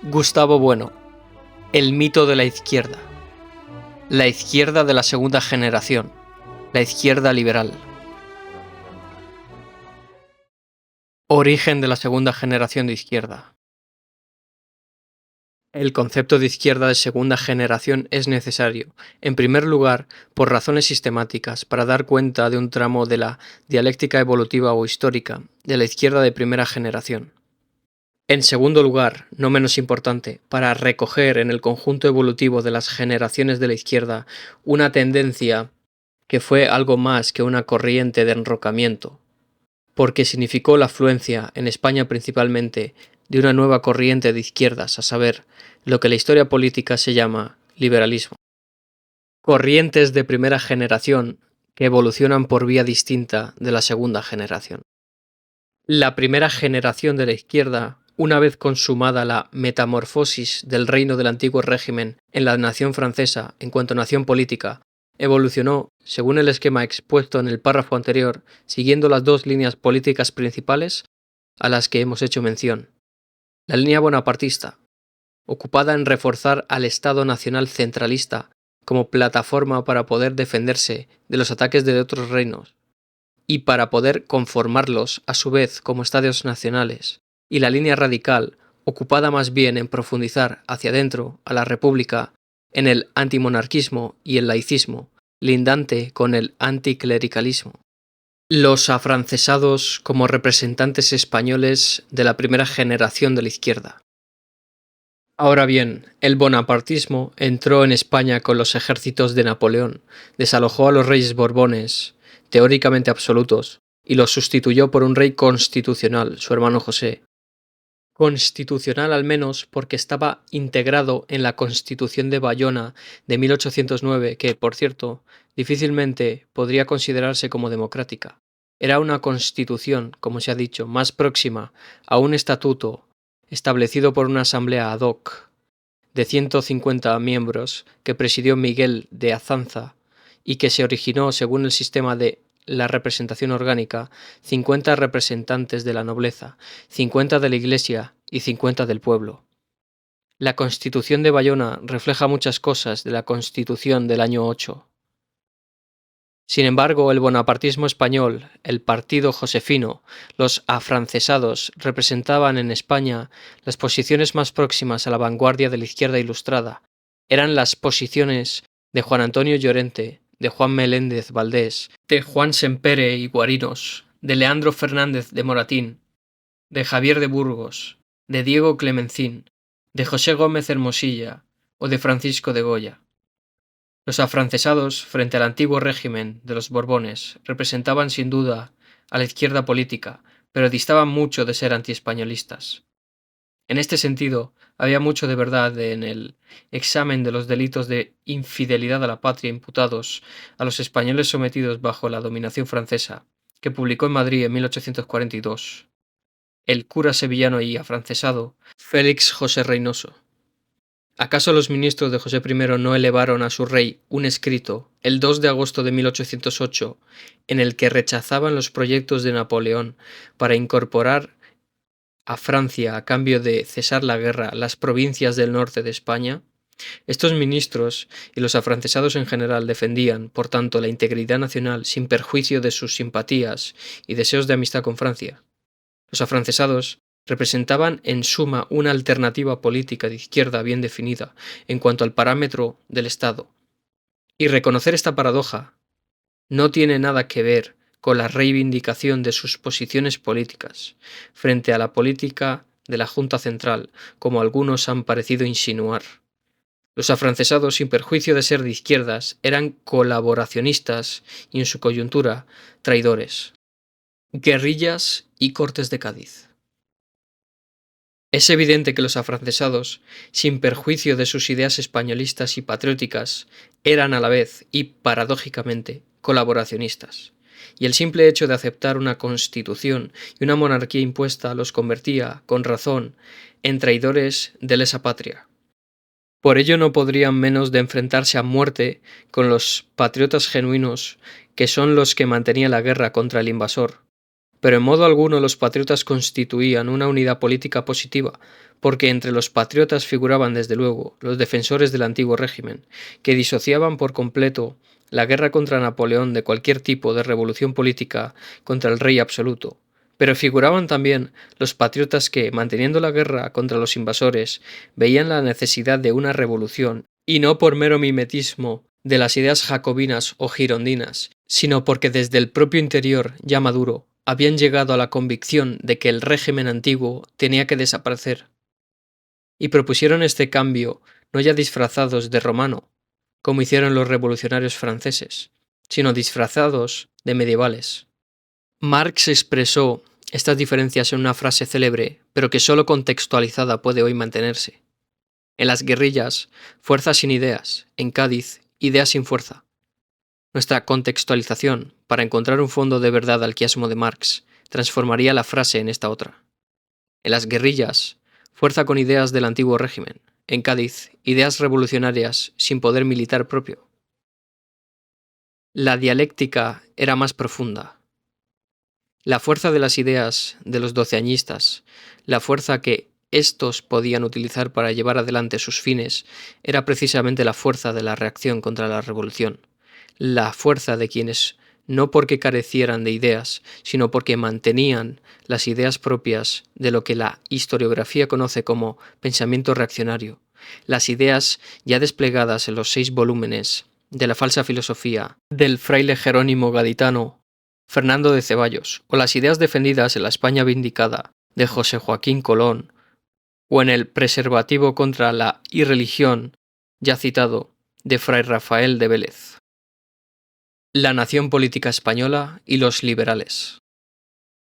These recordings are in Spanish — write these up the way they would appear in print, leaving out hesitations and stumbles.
Gustavo Bueno, el mito de la izquierda. La izquierda de la segunda generación. La izquierda liberal. Origen de la segunda generación de izquierda. El concepto de izquierda de segunda generación es necesario, en primer lugar, por razones sistemáticas, para dar cuenta de un tramo de la dialéctica evolutiva o histórica de la izquierda de primera generación. En segundo lugar, no menos importante, para recoger en el conjunto evolutivo de las generaciones de la izquierda una tendencia que fue algo más que una corriente de enrocamiento, porque significó la afluencia, en España principalmente, de una nueva corriente de izquierdas, a saber, lo que la historia política se llama liberalismo. Corrientes de primera generación que evolucionan por vía distinta de la segunda generación. La primera generación de la izquierda, una vez consumada la metamorfosis del reino del antiguo régimen en la nación francesa en cuanto a nación política, evolucionó, según el esquema expuesto en el párrafo anterior, siguiendo las dos líneas políticas principales a las que hemos hecho mención. La línea bonapartista, ocupada en reforzar al Estado Nacional centralista como plataforma para poder defenderse de los ataques de otros reinos, y para poder conformarlos a su vez como estados nacionales, y la línea radical, ocupada más bien en profundizar hacia adentro a la República, en el antimonarquismo y el laicismo, lindante con el anticlericalismo. Los afrancesados como representantes españoles de la primera generación de la izquierda. Ahora bien, el bonapartismo entró en España con los ejércitos de Napoleón, desalojó a los reyes borbones, teóricamente absolutos, y los sustituyó por un rey constitucional, su hermano José. Constitucional al menos porque estaba integrado en la Constitución de Bayona de 1809, que, por cierto, difícilmente podría considerarse como democrática. Era una constitución, como se ha dicho, más próxima a un estatuto establecido por una asamblea ad hoc de 150 miembros que presidió Miguel de Azanza y que se originó según el sistema de la representación orgánica, 50 representantes de la nobleza, 50 de la Iglesia y 50 del pueblo. La Constitución de Bayona refleja muchas cosas de la Constitución del año 8. Sin embargo, el bonapartismo español, el partido josefino, los afrancesados representaban en España las posiciones más próximas a la vanguardia de la izquierda ilustrada. Eran las posiciones de Juan Antonio Llorente, de Juan Meléndez Valdés, de Juan Sempere y Guarinos, de Leandro Fernández de Moratín, de Javier de Burgos, de Diego Clemencín, de José Gómez Hermosilla o de Francisco de Goya. Los afrancesados, frente al antiguo régimen de los Borbones, representaban sin duda a la izquierda política, pero distaban mucho de ser antiespañolistas. En este sentido, había mucho de verdad en el examen de los delitos de infidelidad a la patria imputados a los españoles sometidos bajo la dominación francesa, que publicó en Madrid en 1842 el cura sevillano y afrancesado Félix José Reynoso. ¿Acaso los ministros de José I no elevaron a su rey un escrito, el 2 de agosto de 1808, en el que rechazaban los proyectos de Napoleón para incorporar a Francia a cambio de cesar la guerra las provincias del norte de España? Estos ministros y los afrancesados en general defendían, por tanto, la integridad nacional sin perjuicio de sus simpatías y deseos de amistad con Francia. Los afrancesados representaban en suma una alternativa política de izquierda bien definida en cuanto al parámetro del Estado. Y reconocer esta paradoja no tiene nada que ver con la reivindicación de sus posiciones políticas frente a la política de la Junta Central, como algunos han parecido insinuar. Los afrancesados, sin perjuicio de ser de izquierdas, eran colaboracionistas y, en su coyuntura, traidores. Guerrillas y Cortes de Cádiz. Es evidente que los afrancesados, sin perjuicio de sus ideas españolistas y patrióticas, eran a la vez y, paradójicamente, colaboracionistas, y el simple hecho de aceptar una constitución y una monarquía impuesta los convertía, con razón, en traidores de lesa patria. Por ello no podrían menos de enfrentarse a muerte con los patriotas genuinos, que son los que mantenían la guerra contra el invasor, Pero en modo alguno los patriotas constituían una unidad política positiva, porque entre los patriotas figuraban desde luego los defensores del antiguo régimen, que disociaban por completo la guerra contra Napoleón de cualquier tipo de revolución política contra el rey absoluto. Pero figuraban también los patriotas que, manteniendo la guerra contra los invasores, veían la necesidad de una revolución, y no por mero mimetismo de las ideas jacobinas o girondinas, sino porque desde el propio interior, ya maduro, habían llegado a la convicción de que el régimen antiguo tenía que desaparecer, y propusieron este cambio no ya disfrazados de romano, como hicieron los revolucionarios franceses, sino disfrazados de medievales. Marx expresó estas diferencias en una frase célebre, pero que solo contextualizada puede hoy mantenerse. En las guerrillas, fuerza sin ideas; en Cádiz, ideas sin fuerza. Nuestra contextualización, para encontrar un fondo de verdad al quiasmo de Marx, transformaría la frase en esta otra. En las guerrillas, fuerza con ideas del antiguo régimen; en Cádiz, ideas revolucionarias sin poder militar propio. La dialéctica era más profunda. La fuerza de las ideas de los doceañistas, la fuerza que éstos podían utilizar para llevar adelante sus fines, era precisamente la fuerza de la reacción contra la revolución, la fuerza de quienes, no porque carecieran de ideas, sino porque mantenían las ideas propias de lo que la historiografía conoce como pensamiento reaccionario, las ideas ya desplegadas en los 6 volúmenes de la falsa filosofía del fraile Jerónimo Gaditano, Fernando de Ceballos, o las ideas defendidas en la España vindicada de José Joaquín Colón, o en el preservativo contra la irreligión, ya citado, de Fray Rafael de Vélez. La nación política española y los liberales.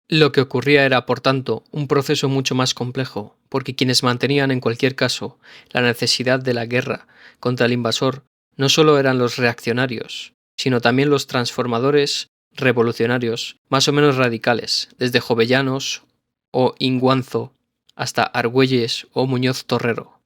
Lo que ocurría era, por tanto, un proceso mucho más complejo, porque quienes mantenían en cualquier caso la necesidad de la guerra contra el invasor no solo eran los reaccionarios, sino también los transformadores revolucionarios más o menos radicales, desde Jovellanos o Inguanzo hasta Argüelles o Muñoz Torrero.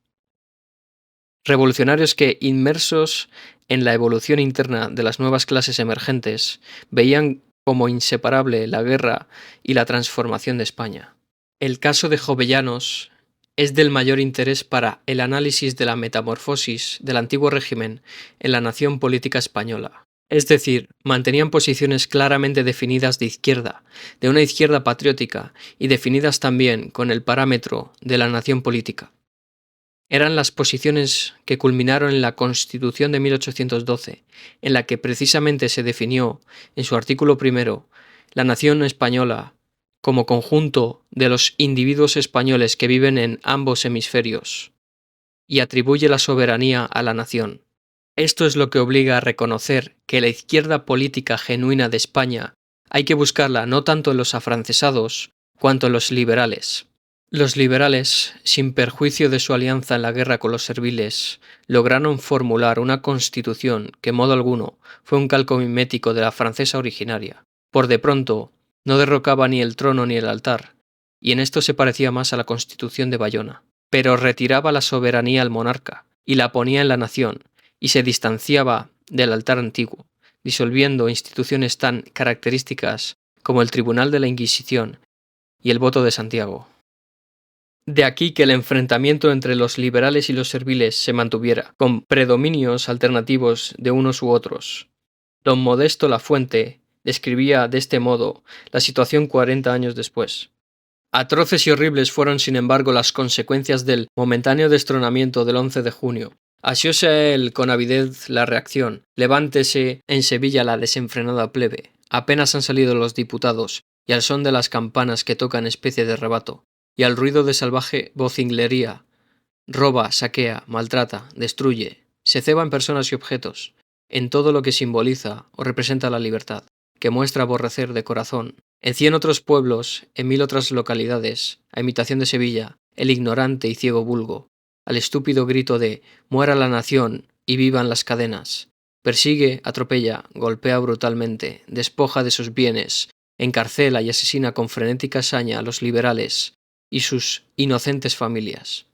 Revolucionarios que, inmersos en la evolución interna de las nuevas clases emergentes, veían como inseparable la guerra y la transformación de España. El caso de Jovellanos es del mayor interés para el análisis de la metamorfosis del antiguo régimen en la nación política española. Es decir, mantenían posiciones claramente definidas de izquierda, de una izquierda patriótica, y definidas también con el parámetro de la nación política. Eran las posiciones que culminaron en la Constitución de 1812, en la que precisamente se definió, en su artículo primero, la nación española como conjunto de los individuos españoles que viven en ambos hemisferios, y atribuye la soberanía a la nación. Esto es lo que obliga a reconocer que la izquierda política genuina de España hay que buscarla no tanto en los afrancesados cuanto en los liberales. Los liberales, sin perjuicio de su alianza en la guerra con los serviles, lograron formular una constitución que en modo alguno fue un calco mimético de la francesa originaria. Por de pronto, no derrocaba ni el trono ni el altar, y en esto se parecía más a la Constitución de Bayona, pero retiraba la soberanía al monarca y la ponía en la nación, y se distanciaba del altar antiguo, disolviendo instituciones tan características como el Tribunal de la Inquisición y el voto de Santiago. De aquí que el enfrentamiento entre los liberales y los serviles se mantuviera, con predominios alternativos de unos u otros. Don Modesto Lafuente describía de este modo la situación 40 años después. Atroces y horribles fueron, sin embargo, las consecuencias del momentáneo destronamiento del 11 de junio. Asióse a él con avidez la reacción. Levántese en Sevilla la desenfrenada plebe. Apenas han salido los diputados, y al son de las campanas que tocan especie de rebato, y al ruido de salvaje vocinglería, roba, saquea, maltrata, destruye, se ceba en personas y objetos, en todo lo que simboliza o representa la libertad, que muestra aborrecer de corazón. En 100 otros pueblos, en 1000 otras localidades, a imitación de Sevilla, el ignorante y ciego vulgo, al estúpido grito de «muera la nación y vivan las cadenas», persigue, atropella, golpea brutalmente, despoja de sus bienes, encarcela y asesina con frenética saña a los liberales y sus inocentes familias.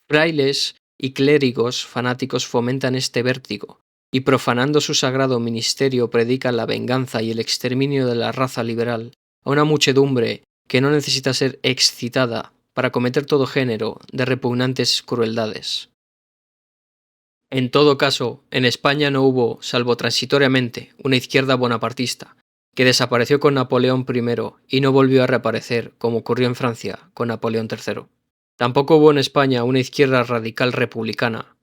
Frailes y clérigos fanáticos fomentan este vértigo, y profanando su sagrado ministerio predican la venganza y el exterminio de la raza liberal, a una muchedumbre que no necesita ser excitada para cometer todo género de repugnantes crueldades. En todo caso, en España no hubo, salvo transitoriamente, una izquierda bonapartista, que desapareció con Napoleón I y no volvió a reaparecer, como ocurrió en Francia con Napoleón III. Tampoco hubo en España una izquierda radical republicana,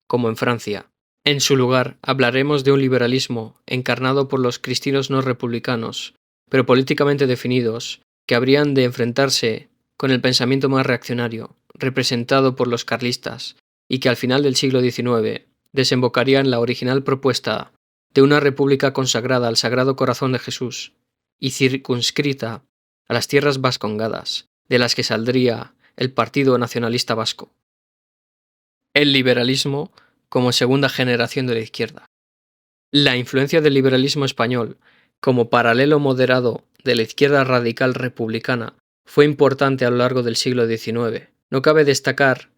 como en Francia. En su lugar, hablaremos de un liberalismo encarnado por los cristianos no republicanos, pero políticamente definidos, que habrían de enfrentarse con el pensamiento más reaccionario, representado por los carlistas, y que al final del siglo XIX desembocaría en la original propuesta de una república consagrada al Sagrado Corazón de Jesús y circunscrita a las tierras vascongadas, de las que saldría el Partido Nacionalista Vasco. El liberalismo como segunda generación de la izquierda. La influencia del liberalismo español como paralelo moderado de la izquierda radical republicana fue importante a lo largo del siglo XIX. No cabe destacar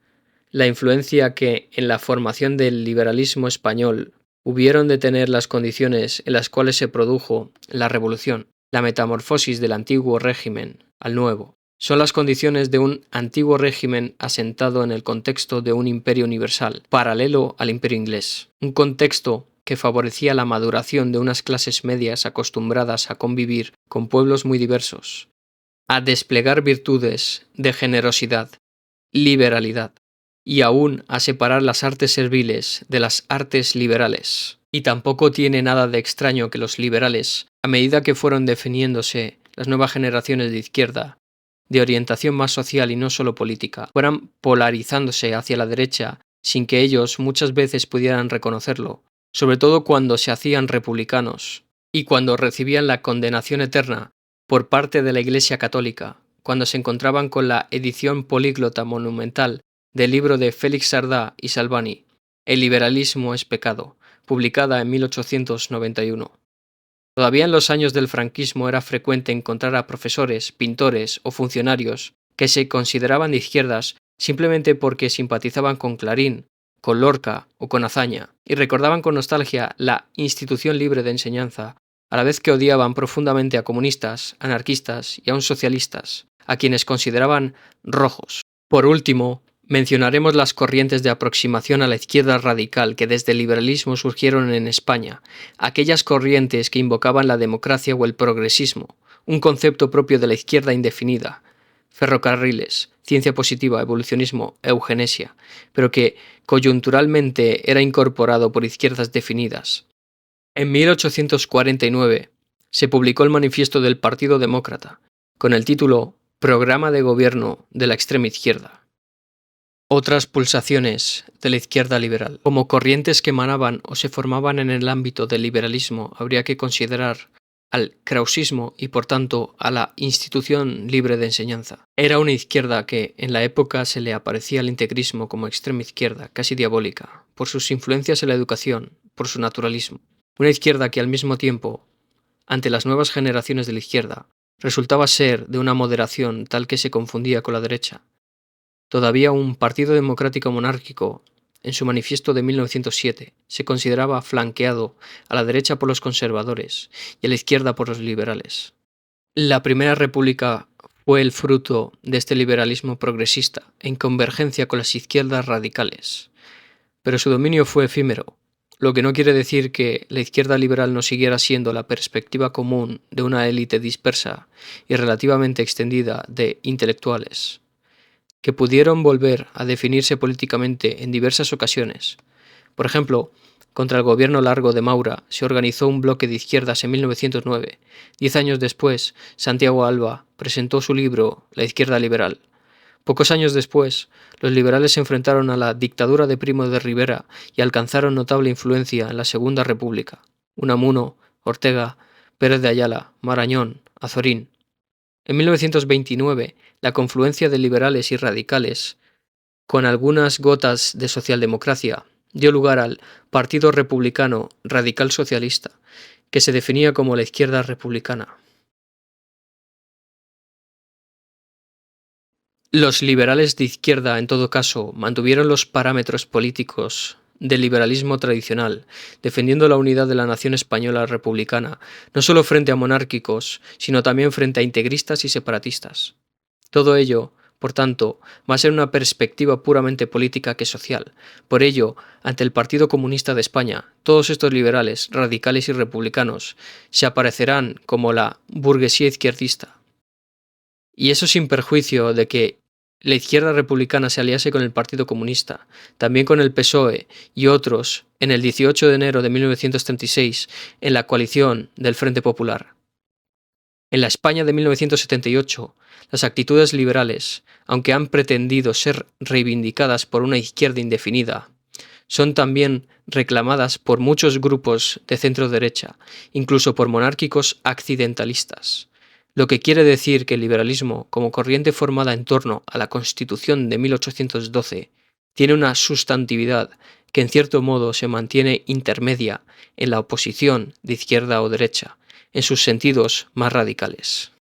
la influencia que en la formación del liberalismo español hubieron de tener las condiciones en las cuales se produjo la revolución, la metamorfosis del antiguo régimen al nuevo. Son las condiciones de un antiguo régimen asentado en el contexto de un imperio universal, paralelo al imperio inglés. Un contexto que favorecía la maduración de unas clases medias acostumbradas a convivir con pueblos muy diversos, a desplegar virtudes de generosidad, liberalidad, y aún a separar las artes serviles de las artes liberales. Y tampoco tiene nada de extraño que los liberales, a medida que fueron definiéndose las nuevas generaciones de izquierda, de orientación más social y no solo política, fueran polarizándose hacia la derecha sin que ellos muchas veces pudieran reconocerlo, sobre todo cuando se hacían republicanos y cuando recibían la condenación eterna por parte de la Iglesia Católica, cuando se encontraban con la edición políglota monumental del libro de Félix Sardá y Salvani, El liberalismo es pecado, publicada en 1891. Todavía en los años del franquismo era frecuente encontrar a profesores, pintores o funcionarios que se consideraban de izquierdas simplemente porque simpatizaban con Clarín, con Lorca o con Azaña, y recordaban con nostalgia la institución libre de enseñanza, a la vez que odiaban profundamente a comunistas, anarquistas y aun socialistas, a quienes consideraban rojos. Por último, mencionaremos las corrientes de aproximación a la izquierda radical que desde el liberalismo surgieron en España, aquellas corrientes que invocaban la democracia o el progresismo, un concepto propio de la izquierda indefinida, ferrocarriles, ciencia positiva, evolucionismo, eugenesia, pero que coyunturalmente era incorporado por izquierdas definidas. En 1849 se publicó el Manifiesto del Partido Demócrata, con el título Programa de Gobierno de la Extrema Izquierda. Otras pulsaciones de la izquierda liberal. Como corrientes que emanaban o se formaban en el ámbito del liberalismo, habría que considerar al krausismo y por tanto a la institución libre de enseñanza. Era una izquierda que en la época se le aparecía al integrismo como extrema izquierda, casi diabólica, por sus influencias en la educación, por su naturalismo. Una izquierda que al mismo tiempo, ante las nuevas generaciones de la izquierda, resultaba ser de una moderación tal que se confundía con la derecha. Todavía un partido democrático monárquico, en su manifiesto de 1907, se consideraba flanqueado a la derecha por los conservadores y a la izquierda por los liberales. La Primera República fue el fruto de este liberalismo progresista, en convergencia con las izquierdas radicales. Pero su dominio fue efímero, lo que no quiere decir que la izquierda liberal no siguiera siendo la perspectiva común de una élite dispersa y relativamente extendida de intelectuales, que pudieron volver a definirse políticamente en diversas ocasiones. Por ejemplo, contra el gobierno largo de Maura se organizó un bloque de izquierdas en 1909. 10 años después, Santiago Alba presentó su libro La izquierda liberal. Pocos años después, los liberales se enfrentaron a la dictadura de Primo de Rivera y alcanzaron notable influencia en la Segunda República. Unamuno, Ortega, Pérez de Ayala, Marañón, Azorín. En 1929, la confluencia de liberales y radicales, con algunas gotas de socialdemocracia, dio lugar al Partido Republicano Radical Socialista, que se definía como la izquierda republicana. Los liberales de izquierda, en todo caso, mantuvieron los parámetros políticos del liberalismo tradicional, defendiendo la unidad de la nación española republicana, no solo frente a monárquicos, sino también frente a integristas y separatistas. Todo ello, por tanto, va a ser una perspectiva puramente política que social. Por ello, ante el Partido Comunista de España, todos estos liberales, radicales y republicanos se aparecerán como la burguesía izquierdista. Y eso sin perjuicio de que la izquierda republicana se aliase con el Partido Comunista, también con el PSOE y otros en el 18 de enero de 1936 en la coalición del Frente Popular. En la España de 1978, las actitudes liberales, aunque han pretendido ser reivindicadas por una izquierda indefinida, son también reclamadas por muchos grupos de centro-derecha, incluso por monárquicos accidentalistas, lo que quiere decir que el liberalismo, como corriente formada en torno a la Constitución de 1812, tiene una sustantividad que en cierto modo se mantiene intermedia en la oposición de izquierda o derecha, en sus sentidos más radicales.